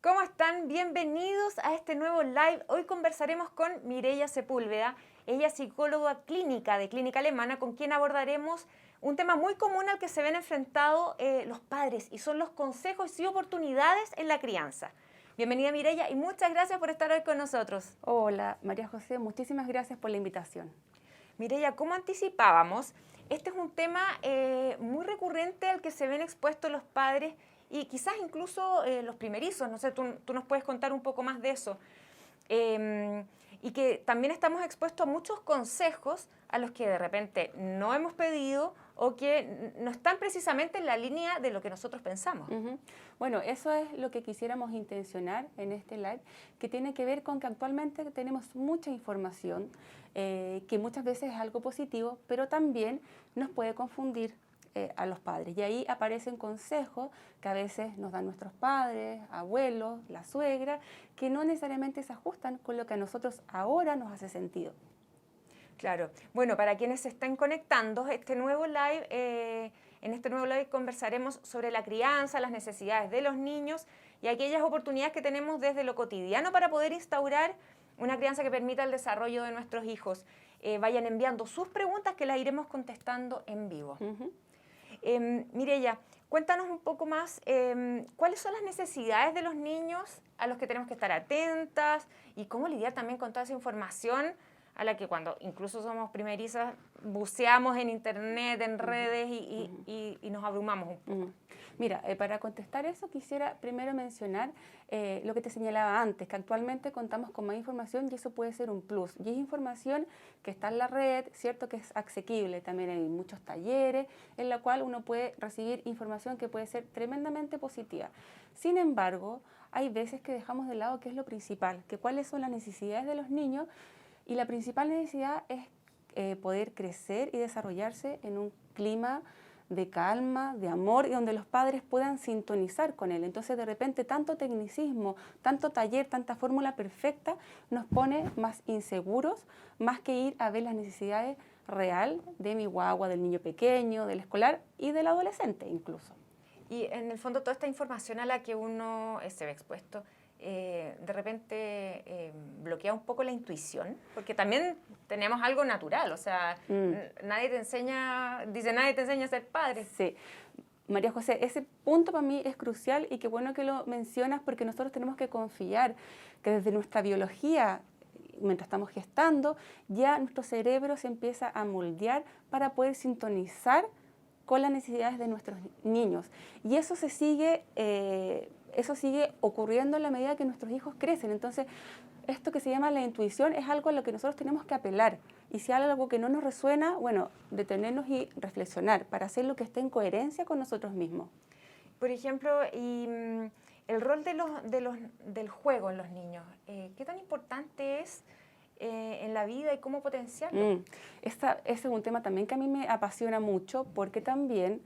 ¿Cómo están? Bienvenidos a este nuevo live. Hoy conversaremos con Mireia Sepúlveda. Ella es psicóloga clínica de Clínica Alemana, con quien abordaremos un tema muy común al que se ven enfrentados los padres, y son los consejos y oportunidades en la crianza. Bienvenida, Mireia, y muchas gracias por estar hoy con nosotros. Hola, María José, muchísimas gracias por la invitación. Mireia, como anticipábamos, este es un tema muy recurrente al que se ven expuestos los padres y quizás incluso los primerizos. No sé, tú nos puedes contar un poco más de eso. Y que también estamos expuestos a muchos consejos a los que de repente no hemos pedido o que no están precisamente en la línea de lo que nosotros pensamos. Bueno, eso es lo que quisiéramos intencionar en este live, que tiene que ver con que actualmente tenemos mucha información, que muchas veces es algo positivo, pero también nos puede confundir a los padres. Y ahí aparecen consejos que a veces nos dan nuestros padres, abuelos, la suegra, que no necesariamente se ajustan con lo que a nosotros ahora nos hace sentido. Claro. Bueno, para quienes se estén conectando, en este nuevo live conversaremos sobre la crianza, las necesidades de los niños y aquellas oportunidades que tenemos desde lo cotidiano para poder instaurar una crianza que permita el desarrollo de nuestros hijos. Vayan enviando sus preguntas que las iremos contestando en vivo. Mireia, cuéntanos un poco más, ¿cuáles son las necesidades de los niños a los que tenemos que estar atentas y cómo lidiar también con toda esa información a la que cuando incluso somos primerizas buceamos en internet, en redes y nos abrumamos un poco? Mira, para contestar eso quisiera primero mencionar lo que te señalaba antes, que actualmente contamos con más información y eso puede ser un plus. Y es información que está en la red, cierto, que es asequible. También hay muchos talleres en la cual uno puede recibir información que puede ser tremendamente positiva. Sin embargo, hay veces que dejamos de lado qué es lo principal, que cuáles son las necesidades de los niños, y la principal necesidad es poder crecer y desarrollarse en un clima de calma, de amor, y donde los padres puedan sintonizar con él. Entonces, de repente, tanto tecnicismo, tanto taller, tanta fórmula perfecta, nos pone más inseguros, más que ir a ver las necesidades real de mi guagua, del niño pequeño, del escolar y del adolescente incluso. Y en el fondo toda esta información a la que uno se ve expuesto, de repente bloquea un poco la intuición, porque también tenemos algo natural, o sea, nadie te enseña a ser padre. Sí. María José, ese punto para mí es crucial y qué bueno que lo mencionas, porque nosotros tenemos que confiar que desde nuestra biología, mientras estamos gestando, ya nuestro cerebro se empieza a moldear para poder sintonizar con las necesidades de nuestros niños. Y eso sigue ocurriendo en la medida que nuestros hijos crecen. Entonces, esto que se llama la intuición es algo a lo que nosotros tenemos que apelar. Y si hay algo que no nos resuena, bueno, detenernos y reflexionar para hacer lo que esté en coherencia con nosotros mismos. Por ejemplo, el rol del juego en los niños, ¿qué tan importante es en la vida y cómo potenciarlo? Ese es un tema también que a mí me apasiona mucho, porque también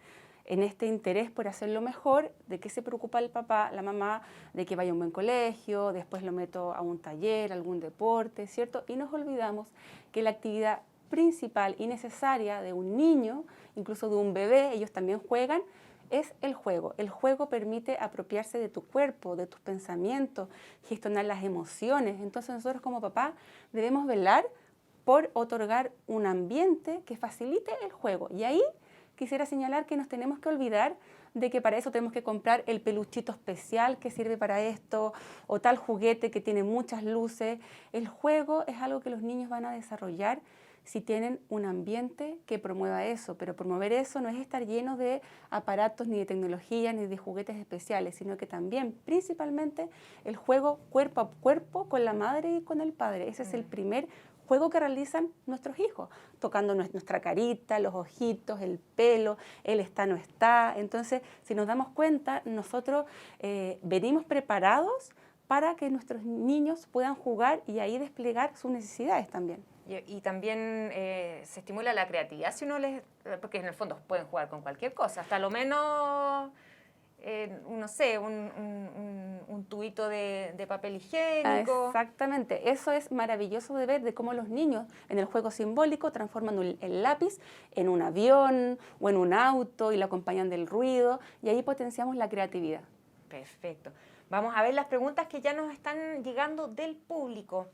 en este interés por hacerlo mejor, de qué se preocupa el papá, la mamá, de que vaya a un buen colegio, después lo meto a un taller, algún deporte, ¿cierto? Y nos olvidamos que la actividad principal y necesaria de un niño, incluso de un bebé, ellos también juegan, es el juego. El juego permite apropiarse de tu cuerpo, de tus pensamientos, gestionar las emociones. Entonces nosotros como papá debemos velar por otorgar un ambiente que facilite el juego. Y ahí quisiera señalar que nos tenemos que olvidar de que para eso tenemos que comprar el peluchito especial que sirve para esto, o tal juguete que tiene muchas luces. El juego es algo que los niños van a desarrollar si tienen un ambiente que promueva eso, pero promover eso no es estar lleno de aparatos, ni de tecnología, ni de juguetes especiales, sino que también, principalmente, el juego cuerpo a cuerpo con la madre y con el padre. Ese es el primer juego que realizan nuestros hijos, tocando nuestra carita, los ojitos, el pelo, él está, no está. Entonces, si nos damos cuenta, nosotros venimos preparados para que nuestros niños puedan jugar y ahí desplegar sus necesidades también. Y también se estimula la creatividad, porque en el fondo pueden jugar con cualquier cosa, hasta lo menos, no sé, un tubito de papel higiénico. Exactamente, eso es maravilloso de ver, de cómo los niños en el juego simbólico transforman el lápiz en un avión o en un auto y lo acompañan del ruido, y ahí potenciamos la creatividad. Perfecto. Vamos a ver las preguntas que ya nos están llegando del público.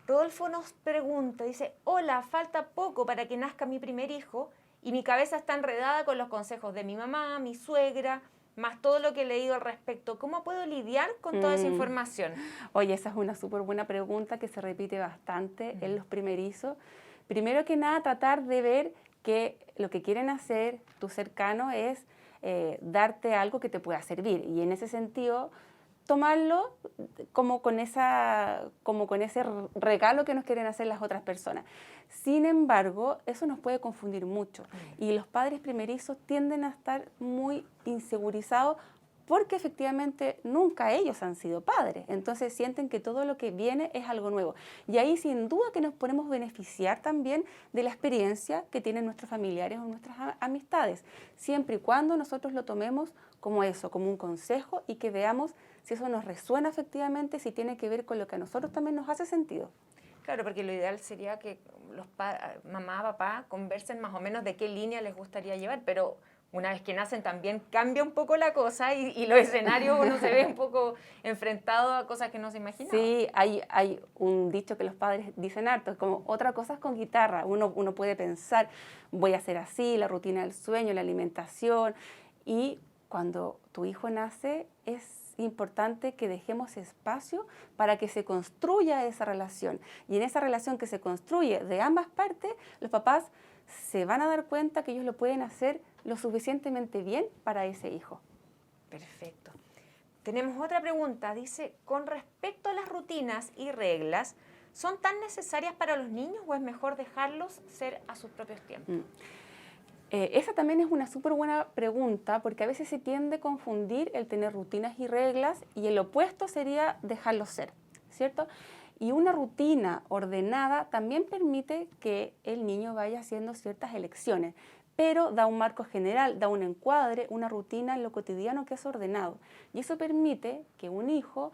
Rodolfo nos pregunta, dice, hola, falta poco para que nazca mi primer hijo y mi cabeza está enredada con los consejos de mi mamá, mi suegra, más todo lo que he leído al respecto. ¿Cómo puedo lidiar con toda esa información? Oye, esa es una súper buena pregunta que se repite bastante en los primerizos. Primero que nada, tratar de ver que lo que quieren hacer tus cercanos es darte algo que te pueda servir. Y en ese sentido, tomarlo como con ese regalo que nos quieren hacer las otras personas. Sin embargo, eso nos puede confundir mucho. Y los padres primerizos tienden a estar muy insegurizados porque efectivamente nunca ellos han sido padres. Entonces sienten que todo lo que viene es algo nuevo. Y ahí sin duda que nos podemos beneficiar también de la experiencia que tienen nuestros familiares o nuestras amistades, siempre y cuando nosotros lo tomemos como eso, como un consejo y que veamos si eso nos resuena efectivamente, si tiene que ver con lo que a nosotros también nos hace sentido. Claro, porque lo ideal sería que los mamá, papá conversen más o menos de qué línea les gustaría llevar, pero una vez que nacen también cambia un poco la cosa y los escenarios uno se ve un poco enfrentado a cosas que no se imaginaba. Sí, hay un dicho que los padres dicen harto, es como otra cosa es con guitarra. Uno puede pensar, voy a hacer así, la rutina del sueño, la alimentación, y cuando tu hijo nace es importante que dejemos espacio para que se construya esa relación. Y en esa relación que se construye de ambas partes, los papás se van a dar cuenta que ellos lo pueden hacer lo suficientemente bien para ese hijo. Perfecto. Tenemos otra pregunta, dice, con respecto a las rutinas y reglas, ¿son tan necesarias para los niños o es mejor dejarlos ser a sus propios tiempos? Esa también es una súper buena pregunta porque a veces se tiende a confundir el tener rutinas y reglas y el opuesto sería dejarlos ser, ¿cierto? Y una rutina ordenada también permite que el niño vaya haciendo ciertas elecciones, pero da un marco general, da un encuadre, una rutina en lo cotidiano que es ordenado. Y eso permite que un hijo,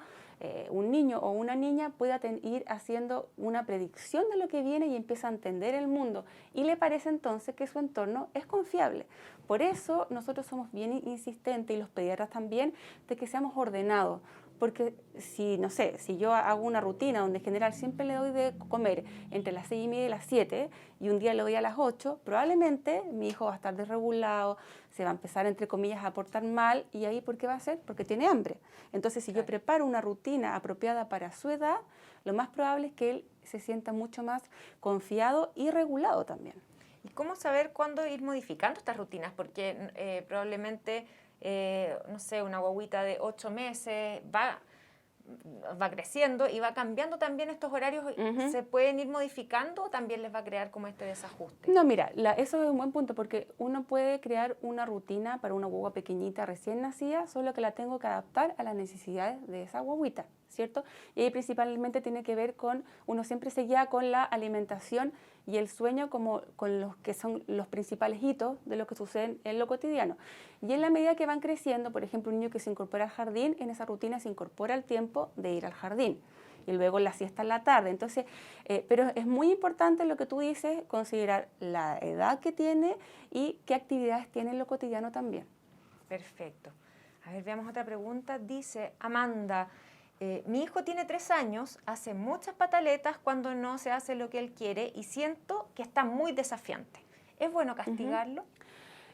un niño o una niña pueda ir haciendo una predicción de lo que viene y empieza a entender el mundo. Y le parece entonces que su entorno es confiable. Por eso nosotros somos bien insistentes y los pediatras también de que seamos ordenados. Porque si, no sé, si yo hago una rutina donde en general siempre le doy de comer entre las 6:30 y las 7 y un día le doy a las 8, probablemente mi hijo va a estar desregulado, se va a empezar, entre comillas, a portar mal y ahí ¿por qué va a ser? Porque tiene hambre. Entonces, si yo preparo una rutina apropiada para su edad, lo más probable es que él se sienta mucho más confiado y regulado también. ¿Y cómo saber cuándo ir modificando estas rutinas? Porque probablemente, no sé, una guagüita de 8 meses va creciendo y va cambiando también estos horarios. ¿Se pueden ir modificando o también les va a crear como este desajuste? No, mira, eso es un buen punto porque uno puede crear una rutina para una guagua pequeñita recién nacida, solo que la tengo que adaptar a las necesidades de esa guaguita, ¿cierto? Y ahí principalmente tiene que ver con, uno siempre se guía con la alimentación y el sueño como con los que son los principales hitos de lo que sucede en lo cotidiano. Y en la medida que van creciendo, por ejemplo, un niño que se incorpora al jardín, en esa rutina se incorpora el tiempo de ir al jardín y luego la siesta en la tarde. Entonces, pero es muy importante lo que tú dices, considerar la edad que tiene y qué actividades tiene en lo cotidiano también. Perfecto. A ver, veamos otra pregunta. Dice Amanda, mi hijo tiene 3 años, hace muchas pataletas cuando no se hace lo que él quiere y siento que está muy desafiante. ¿Es bueno castigarlo?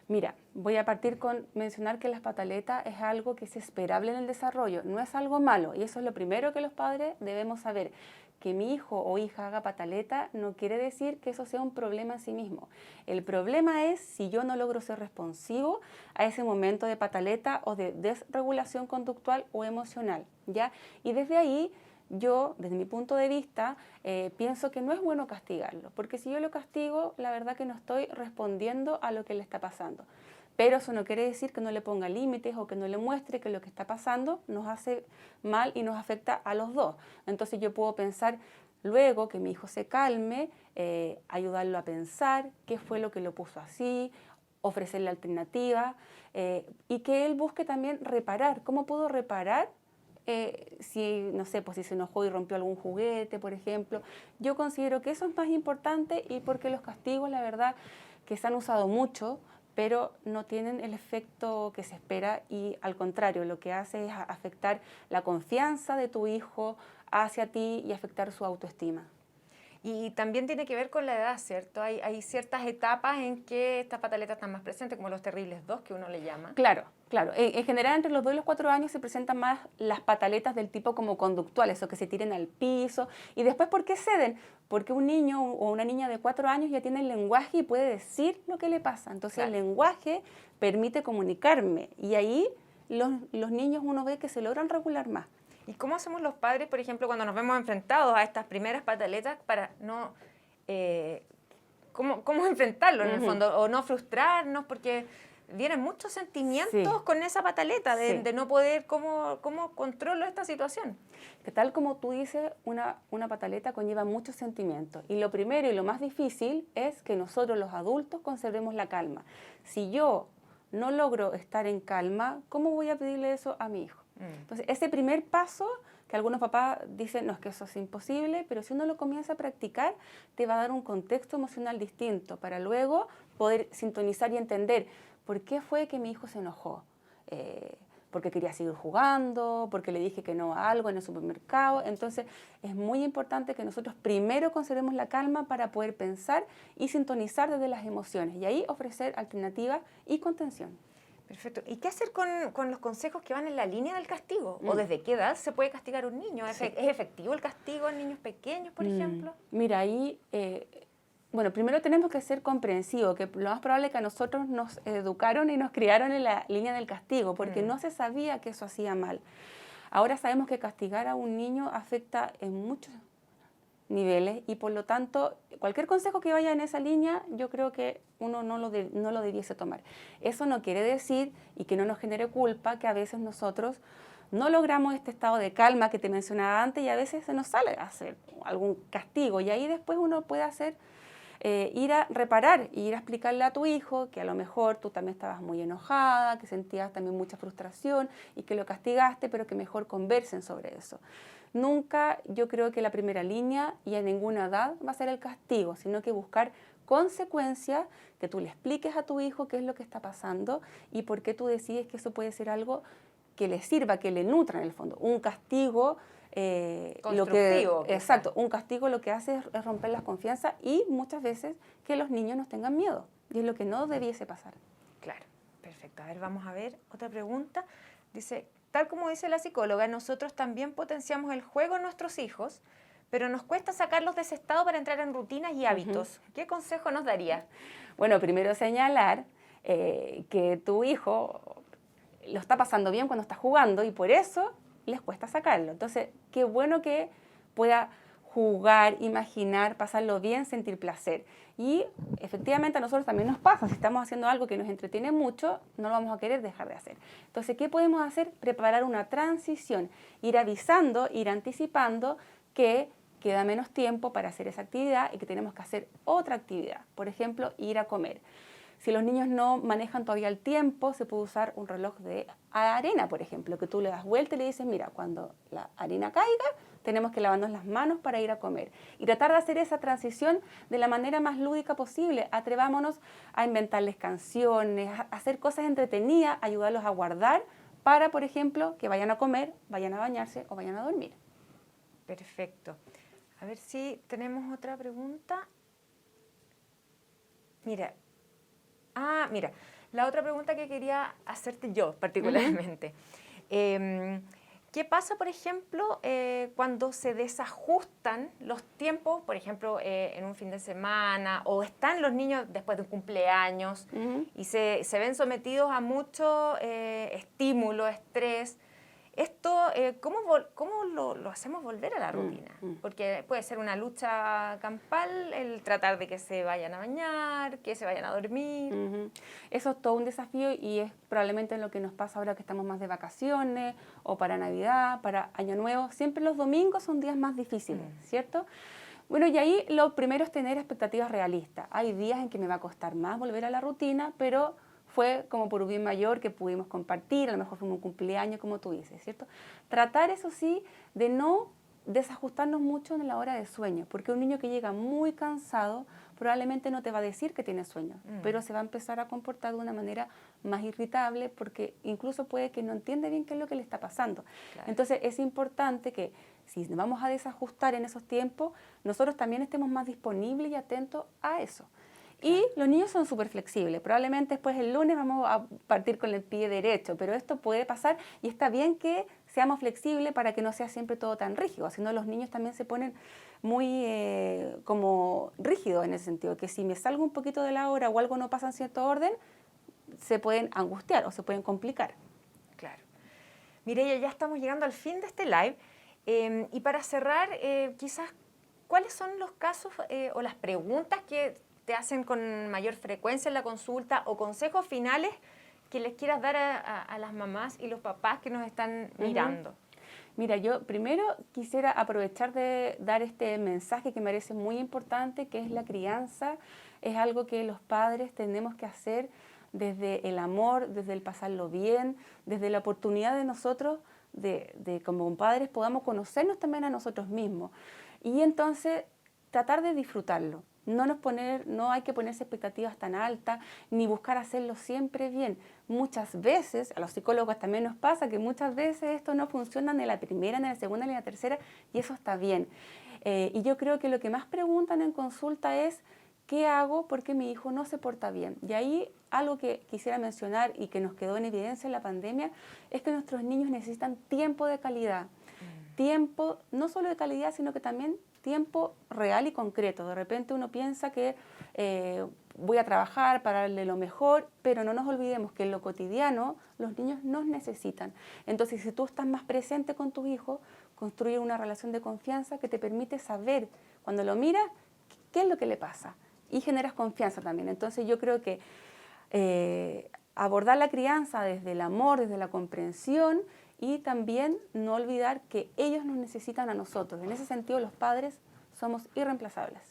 Mira, voy a partir con mencionar que las pataletas es algo que es esperable en el desarrollo, no es algo malo y eso es lo primero que los padres debemos saber. Que mi hijo o hija haga pataleta no quiere decir que eso sea un problema en sí mismo. El problema es si yo no logro ser responsivo a ese momento de pataleta o de desregulación conductual o emocional, ¿ya? Y desde ahí yo, desde mi punto de vista, pienso que no es bueno castigarlo, porque si yo lo castigo, la verdad que no estoy respondiendo a lo que le está pasando. Pero eso no quiere decir que no le ponga límites o que no le muestre que lo que está pasando nos hace mal y nos afecta a los dos. Entonces yo puedo pensar luego que mi hijo se calme, ayudarlo a pensar qué fue lo que lo puso así, ofrecerle alternativas y que él busque también reparar. ¿Cómo puedo reparar? Si, no sé, pues si se enojó y rompió algún juguete, por ejemplo. Yo considero que eso es más importante y porque los castigos, la verdad, que se han usado mucho, pero no tienen el efecto que se espera y al contrario, lo que hace es afectar la confianza de tu hijo hacia ti y afectar su autoestima. Y también tiene que ver con la edad, ¿cierto? Hay ciertas etapas en que estas pataletas están más presentes, como los terribles 2 que uno le llama. Claro, claro. En general, entre los 2 y los 4 años se presentan más las pataletas del tipo como conductuales, o que se tiren al piso. Y después, ¿por qué ceden? Porque un niño o una niña de 4 años ya tiene el lenguaje y puede decir lo que le pasa. Entonces, Claro. el lenguaje permite comunicarme. Y ahí los niños uno ve que se logran regular más. ¿Y cómo hacemos los padres, por ejemplo, cuando nos vemos enfrentados a estas primeras pataletas para no... ¿cómo enfrentarlo en el fondo? O no frustrarnos, porque vienen muchos sentimientos con esa pataleta de no poder, ¿cómo controlo esta situación? Que tal como tú dices, una pataleta conlleva muchos sentimientos. Y lo primero y lo más difícil es que nosotros los adultos conservemos la calma. Si yo no logro estar en calma, ¿cómo voy a pedirle eso a mi hijo? Entonces, ese primer paso, que algunos papás dicen, no, es que eso es imposible, pero si uno lo comienza a practicar, te va a dar un contexto emocional distinto para luego poder sintonizar y entender por qué fue que mi hijo se enojó. Porque quería seguir jugando, porque le dije que no a algo en el supermercado. Entonces, es muy importante que nosotros primero conservemos la calma para poder pensar y sintonizar desde las emociones y ahí ofrecer alternativas y contención. Perfecto. ¿Y qué hacer con los consejos que van en la línea del castigo? ¿O desde qué edad se puede castigar a un niño? ¿Es efectivo el castigo en niños pequeños, por ejemplo? Mira, ahí, bueno, primero tenemos que ser comprensivos, que lo más probable es que a nosotros nos educaron y nos criaron en la línea del castigo, porque no se sabía que eso hacía mal. Ahora sabemos que castigar a un niño afecta en muchos niveles y por lo tanto cualquier consejo que vaya en esa línea yo creo que uno no lo debiese tomar. Eso no quiere decir y que no nos genere culpa que a veces nosotros no logramos este estado de calma que te mencionaba antes y a veces se nos sale a hacer algún castigo y ahí después uno puede hacer ir a reparar, ir a explicarle a tu hijo que a lo mejor tú también estabas muy enojada, que sentías también mucha frustración y que lo castigaste, pero que mejor conversen sobre eso. Nunca yo creo que la primera línea y a ninguna edad va a ser el castigo, sino que buscar consecuencias, que tú le expliques a tu hijo qué es lo que está pasando y por qué tú decides que eso puede ser algo que le sirva, que le nutra en el fondo. Un castigo... constructivo. Exacto, un castigo lo que hace es romper las confianzas y muchas veces que los niños nos tengan miedo y es lo que no debiese pasar. Claro, perfecto. A ver, vamos a ver otra pregunta. Dice, tal como dice la psicóloga, nosotros también potenciamos el juego en nuestros hijos, pero nos cuesta sacarlos de ese estado para entrar en rutinas y hábitos. ¿Qué consejo nos daría? Bueno, primero señalar que tu hijo lo está pasando bien cuando está jugando y por eso les cuesta sacarlo. Entonces, qué bueno que pueda jugar, imaginar, pasarlo bien, sentir placer. Y efectivamente a nosotros también nos pasa, si estamos haciendo algo que nos entretiene mucho, no lo vamos a querer dejar de hacer. Entonces, ¿qué podemos hacer? Preparar una transición, ir avisando, ir anticipando que queda menos tiempo para hacer esa actividad y que tenemos que hacer otra actividad. Por ejemplo, ir a comer. Si los niños no manejan todavía el tiempo, se puede usar un reloj de arena, por ejemplo, que tú le das vuelta y le dices, mira, cuando la arena caiga, tenemos que lavarnos las manos para ir a comer. Y tratar de hacer esa transición de la manera más lúdica posible. Atrevámonos a inventarles canciones, a hacer cosas entretenidas, ayudarlos a guardar para, por ejemplo, que vayan a comer, vayan a bañarse o vayan a dormir. Perfecto. A ver si tenemos otra pregunta. Mira, la otra pregunta que quería hacerte yo particularmente. ¿Qué pasa, por ejemplo, cuando se desajustan los tiempos, por ejemplo, en un fin de semana, o están los niños después de un cumpleaños y se ven sometidos a mucho estímulo, estrés? Esto, ¿cómo lo hacemos volver a la rutina? Porque puede ser una lucha campal el tratar de que se vayan a bañar, que se vayan a dormir. Eso es todo un desafío y es probablemente lo que nos pasa ahora que estamos más de vacaciones o para Navidad, para Año Nuevo. Siempre los domingos son días más difíciles, ¿cierto? Bueno, y ahí lo primero es tener expectativas realistas. Hay días en que me va a costar más volver a la rutina, pero fue como por un bien mayor que pudimos compartir, a lo mejor fue un cumpleaños, como tú dices, ¿cierto? Tratar, eso sí, de no desajustarnos mucho en la hora de sueño, porque un niño que llega muy cansado probablemente no te va a decir que tiene sueño, pero se va a empezar a comportar de una manera más irritable porque incluso puede que no entiende bien qué es lo que le está pasando. Claro. Entonces es importante que si nos vamos a desajustar en esos tiempos, nosotros también estemos más disponibles y atentos a eso. Y los niños son súper flexibles. Probablemente después el lunes vamos a partir con el pie derecho, pero esto puede pasar y está bien que seamos flexibles para que no sea siempre todo tan rígido. Si no, los niños también se ponen muy como rígidos en ese sentido, que si me salgo un poquito de la hora o algo no pasa en cierto orden, se pueden angustiar o se pueden complicar. Claro. Mireia, ya estamos llegando al fin de este live. Y para cerrar, quizás, ¿cuáles son los casos o las preguntas que te hacen con mayor frecuencia en la consulta o consejos finales que les quieras dar a las mamás y los papás que nos están mirando? Mira, yo primero quisiera aprovechar de dar este mensaje que me parece muy importante, que es la crianza. Es algo que los padres tenemos que hacer desde el amor, desde el pasarlo bien, desde la oportunidad de nosotros, de como padres podamos conocernos también a nosotros mismos. Y entonces tratar de disfrutarlo. No hay que ponerse expectativas tan altas, ni buscar hacerlo siempre bien. Muchas veces, a los psicólogos también nos pasa que muchas veces esto no funciona ni la primera, ni la segunda, ni la tercera, y eso está bien. Y yo creo que lo que más preguntan en consulta es, ¿qué hago porque mi hijo no se porta bien? Y ahí algo que quisiera mencionar y que nos quedó en evidencia en la pandemia es que nuestros niños necesitan tiempo de calidad. Tiempo no solo de calidad, sino que también tiempo real y concreto. De repente uno piensa que voy a trabajar para darle lo mejor, pero no nos olvidemos que en lo cotidiano los niños nos necesitan. Entonces, si tú estás más presente con tu hijo, construye una relación de confianza que te permite saber, cuando lo miras, qué es lo que le pasa. Y generas confianza también. Entonces, yo creo que abordar la crianza desde el amor, desde la comprensión, y también no olvidar que ellos nos necesitan a nosotros. En ese sentido, los padres somos irreemplazables.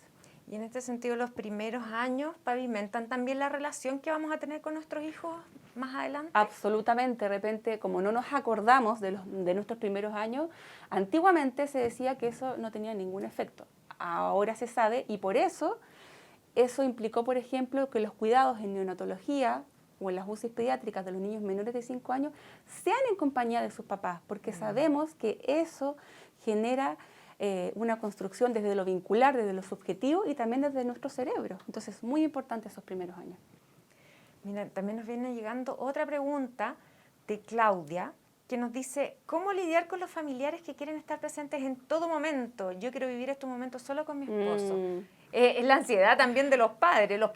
Y en este sentido, los primeros años pavimentan también la relación que vamos a tener con nuestros hijos más adelante. Absolutamente. De repente, como no nos acordamos de nuestros primeros años, antiguamente se decía que eso no tenía ningún efecto. Ahora se sabe y por eso implicó, por ejemplo, que los cuidados en neonatología o en las UCI pediátricas de los niños menores de 5 años sean en compañía de sus papás, porque sabemos que eso genera una construcción desde lo vincular, desde lo subjetivo y también desde nuestro cerebro. Entonces, es muy importante esos primeros años. Mira, también nos viene llegando otra pregunta de Claudia, que nos dice, ¿cómo lidiar con los familiares que quieren estar presentes en todo momento? Yo quiero vivir estos momentos solo con mi esposo. Es la ansiedad también de los padres, los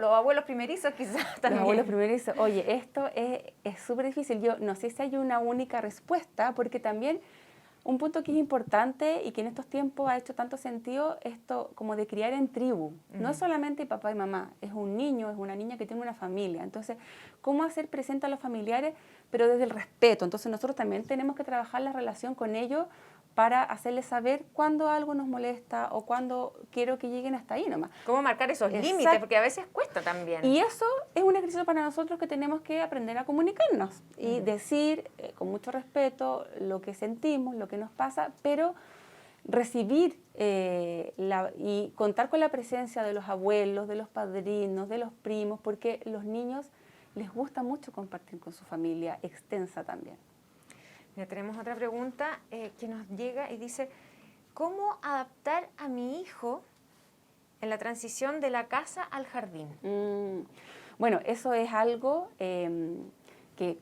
abuelos primerizos quizás también. Los abuelos primerizos, oye, esto es súper difícil. Yo no sé si hay una única respuesta, porque también un punto que es importante y que en estos tiempos ha hecho tanto sentido, esto como de criar en tribu. No es solamente papá y mamá, es un niño, es una niña que tiene una familia. Entonces, ¿cómo hacer presente a los familiares, pero desde el respeto? Entonces, nosotros también tenemos que trabajar la relación con ellos para hacerles saber cuándo algo nos molesta o cuándo quiero que lleguen hasta ahí nomás. ¿Cómo marcar esos límites? Porque a veces cuesta también. Y eso es un ejercicio para nosotros que tenemos que aprender a comunicarnos y decir con mucho respeto lo que sentimos, lo que nos pasa, pero recibir y contar con la presencia de los abuelos, de los padrinos, de los primos, porque los niños les gusta mucho compartir con su familia extensa también. Mira, tenemos otra pregunta que nos llega y dice, ¿cómo adaptar a mi hijo en la transición de la casa al jardín? Bueno, eso es algo que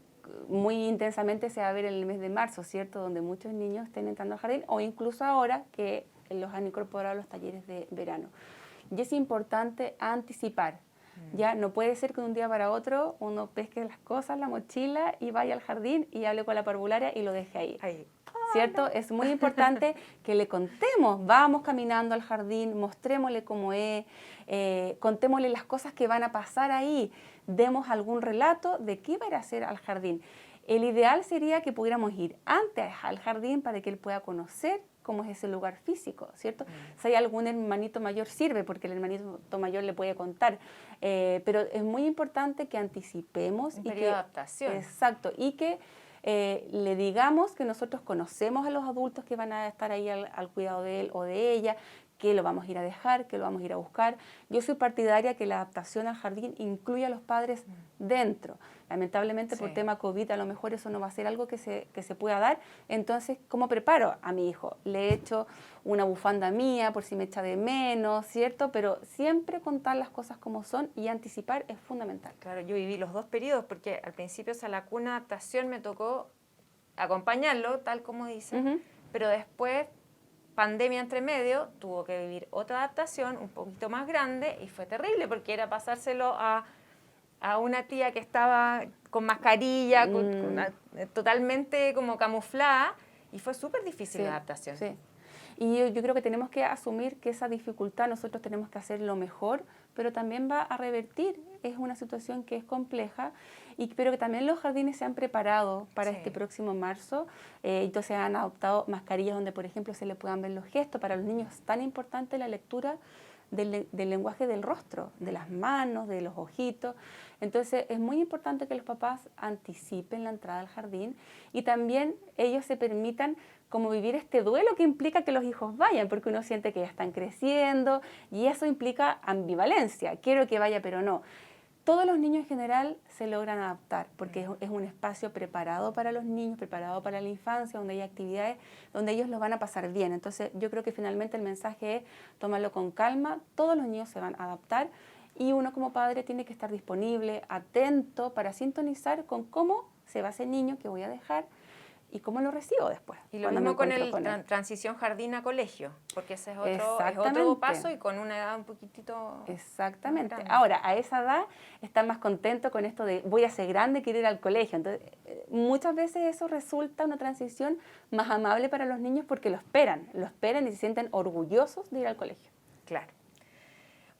muy intensamente se va a ver en el mes de marzo, ¿cierto? Donde muchos niños estén entrando al jardín o incluso ahora que los han incorporado a los talleres de verano. Y es importante anticipar. Ya no puede ser que de un día para otro uno pesque las cosas, la mochila y vaya al jardín y hable con la parvularia y lo deje ahí. ¿Cierto? No. Es muy importante que le contemos, vamos caminando al jardín, mostrémosle cómo es, contémosle las cosas que van a pasar ahí, demos algún relato de qué va a ir a hacer al jardín. El ideal sería que pudiéramos ir antes al jardín para que él pueda conocer cómo es ese lugar físico, ¿cierto? Si hay algún hermanito mayor sirve porque el hermanito mayor le puede contar, pero es muy importante que anticipemos. Un periodo de adaptación. Exacto, y que le digamos que nosotros conocemos a los adultos que van a estar ahí al cuidado de él o de ella, que lo vamos a ir a dejar, que lo vamos a ir a buscar. Yo soy partidaria que la adaptación al jardín incluya a los padres dentro. Lamentablemente por tema COVID a lo mejor eso no va a ser algo que se pueda dar. Entonces, ¿cómo preparo a mi hijo? Le echo una bufanda mía por si me echa de menos, ¿cierto? Pero siempre contar las cosas como son y anticipar es fundamental. Claro, yo viví los dos periodos porque al principio o sea, la cuna adaptación me tocó acompañarlo, tal como dicen, pero después pandemia entre medio, tuvo que vivir otra adaptación un poquito más grande y fue terrible porque era pasárselo a una tía que estaba con mascarilla, totalmente como camuflada y fue súper difícil la adaptación. Sí. Y yo creo que tenemos que asumir que esa dificultad nosotros tenemos que hacer lo mejor, pero también va a revertir. Es una situación que es compleja, pero que también los jardines se han preparado para este próximo marzo. Entonces han adoptado mascarillas donde, por ejemplo, se le puedan ver los gestos. Para los niños es tan importante la lectura del lenguaje del rostro, de las manos, de los ojitos. Entonces es muy importante que los papás anticipen la entrada al jardín y también ellos se permitan como vivir este duelo que implica que los hijos vayan, porque uno siente que ya están creciendo y eso implica ambivalencia, quiero que vaya pero no. Todos los niños en general se logran adaptar porque es un espacio preparado para los niños, preparado para la infancia, donde hay actividades, donde ellos lo van a pasar bien. Entonces yo creo que finalmente el mensaje es tomarlo con calma, todos los niños se van a adaptar y uno como padre tiene que estar disponible, atento para sintonizar con cómo se va ese niño que voy a dejar y cómo lo recibo después. Y lo mismo con el transición jardín a colegio, porque ese es otro paso y con una edad un poquitito... Exactamente. Ahora, a esa edad están más contentos con esto de voy a ser grande, quiero ir al colegio. Entonces, muchas veces eso resulta una transición más amable para los niños porque lo esperan y se sienten orgullosos de ir al colegio. Claro.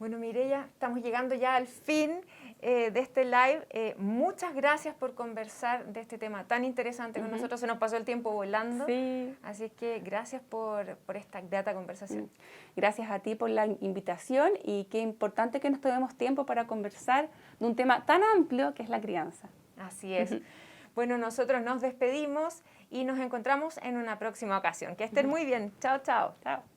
Bueno, Mireya, estamos llegando ya al fin de este live. Muchas gracias por conversar de este tema tan interesante con nosotros. Se nos pasó el tiempo volando. Sí. Así que gracias por esta grata conversación. Gracias a ti por la invitación y qué importante que nos tomemos tiempo para conversar de un tema tan amplio que es la crianza. Así es. Bueno, nosotros nos despedimos y nos encontramos en una próxima ocasión. Que estén muy bien. Chao, chao. Chao.